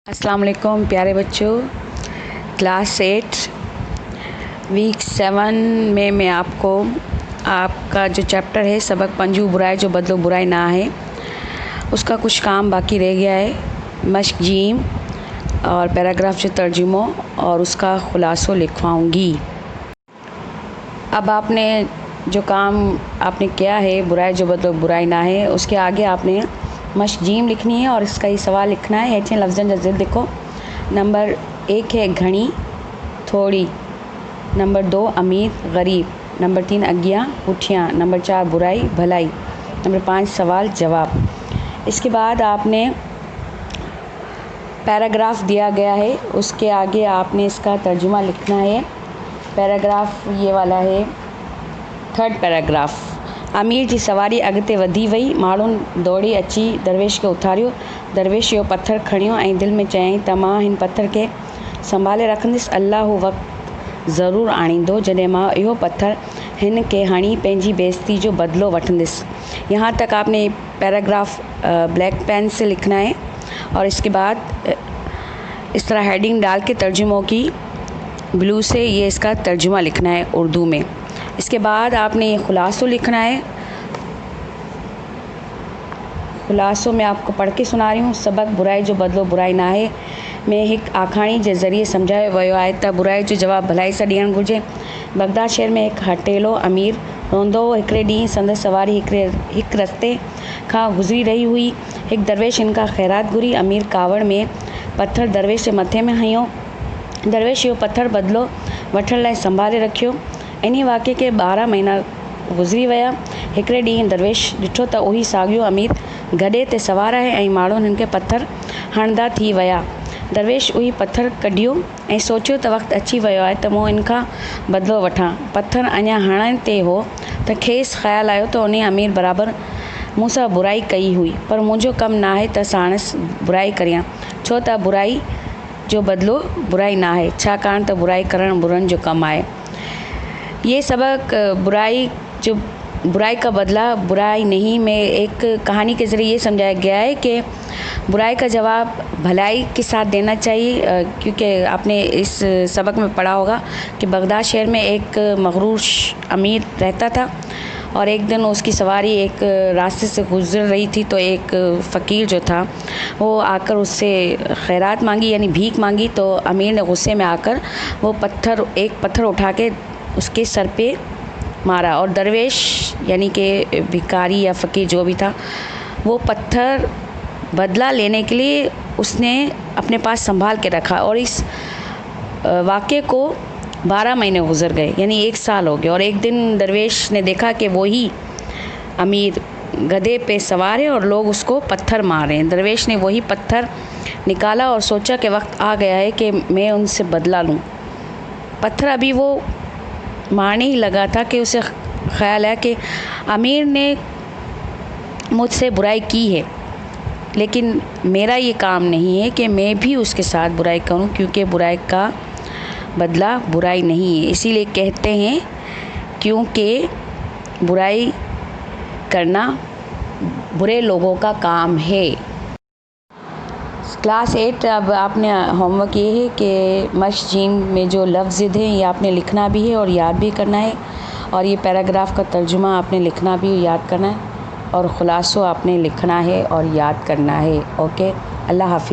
अस्सलाम वालेकुम प्यारे बच्चों। क्लास 8 वीक 7 में मैं आपका जो चैप्टर है सबक पंजू बुराई जो बदलो बुराई ना है उसका कुछ काम बाकी रह गया है। मश्क जीम और पैराग्राफ जो तर्जुमो और उसका ख़ुलासो लिखवाऊंगी। अब आपने जो काम आपने किया है बुराई जो बदलो बुराई ना है उसके आगे आपने मश्क जीम लिखनी है और इसका ही सवाल लिखना है। हेठे लफ्ज़न जा ज़िद देखो। नंबर 1 है घणी थोड़ी, नंबर 2 अमीर गरीब, नंबर 3 अज्ञा पुठियाँ, नंबर 4 बुराई भलाई, नंबर 5 सवाल जवाब। इसके बाद आपने पैराग्राफ दिया गया है उसके आगे आपने इसका तर्जुमा लिखना है। पैराग्राफ ये वाला है, थर्ड पैराग्राफ। अमीर जी सवारी अॻिते वधी वई, माण्हुनि दौड़ी अची दरवेश खे उथारियो। दरवेश इहो पथर खणियो ऐं दिलि में चयाईं त मां हिन पथर खे संभाले रखंदुसि। अल्लाह हू वक़्तु ज़रूरु आणींदो जॾहिं मां इहो पथर हिन खे हणी पंहिंजी बेइज़्ती जो बदलो वठंदुसि। यहाँ तक आपने पैराग्राफ ब्लैक पेन से लिखना है और इसके बाद इस तरह हेडिंग डाल के तर्जुमों की ब्लू से ये इसका तर्जुमा लिखना है उर्दू में। इसके बाद आपने ये ख़ुलासो लिखना है। ख़ुलासो मैं आपको पढ़ के सुना रही हूँ। सबक बुराई जो बदलो बुराई ना है में एक आखाणी के ज़रिए सम्झायो वियो आहे त बुराई जो जवाब भलाई सां ॾियणु घुरिजे। बगदाद शहर में एक हटेलो अमीर रहंदो हो। हिकिड़े ॾींहुं संदसि सवारी हिकु रस्ते खां गुज़री रही हुई। हिकु दरवेश हिन खां ख़ैरात घुरी। अमीर कावड़ में पत्थर दरवेश जे मथे में हयो। दरवेश इहो पत्थर बदिलो वठण लाइ संभाले रखियो। इन वाक़े के 12 महीना गुज़री विया। हिकिड़े ॾींहुं दरवेश ॾिठो त उही साॻियो अमीर गॾे ते सवार आहे ऐं माण्हू हिन खे पत्थर हणंदा थी विया। दरवेश उही पत्थर कढियो ऐं सोचियो त वक़्तु अची वियो आहे त मूं इन खां बदिलो वठां। पत्थर अञा हणण ते हो त खेसि ख़्यालु आयो त उन अमीर बराबरि मूं सां बुराई कई हुई, पर मुंहिंजो कमु न आहे त साणसि बुराई करियां, छो त बुराई जो बदिलो बुराई न आहे, छाकाणि त बुराई करणु बुरनि जो कमु आहे। ये सबक बुराई का बदला बुराई नहीं में एक कहानी के ज़रिए ये समझाया गया है कि बुराई का जवाब भलाई के साथ देना चाहिए। क्योंकि आपने इस सबक में पढ़ा होगा कि बगदाद शहर में एक मगरूर अमीर रहता था और एक दिन उसकी सवारी एक रास्ते से गुजर रही थी तो एक फ़कीर जो था वो आकर उससे खैरात मांगी यानी भीख मांगी। तो अमीर ने गुस्से में आकर वो एक पत्थर उठा के उसके सर पे मारा और दरवेश यानी कि भिखारी या फ़कीर जो भी था वो पत्थर बदला लेने के लिए उसने अपने पास संभाल के रखा और इस वाक़े को 12 महीने गुजर गए यानी 1 साल हो गया। और एक दिन दरवेश ने देखा कि वही अमीर गधे पे सवार है और लोग उसको पत्थर मार रहे हैं। दरवेश ने वही पत्थर निकाला और सोचा कि वक्त आ गया है कि मैं उनसे बदला लूँ। पत्थर अभी वो मारने ही लगा था कि उसे ख़्याल है कि अमीर ने मुझसे बुराई की है, लेकिन मेरा ये काम नहीं है कि मैं भी उसके साथ बुराई करूं, क्योंकि बुराई का बदला बुराई नहीं है। इसीलिए कहते हैं क्योंकि बुराई करना बुरे लोगों का काम है। क्लास 8 अब आपने होमवर्क ये है कि मश्क जीम में जो लफ्ज़ हैं ये आपने लिखना भी है और याद भी करना है और ये पैराग्राफ का तर्जुमा आपने लिखना भी याद करना है और ख़ुलासो आपने लिखना है और याद करना है। ओके, अल्लाह हाफ़िज़।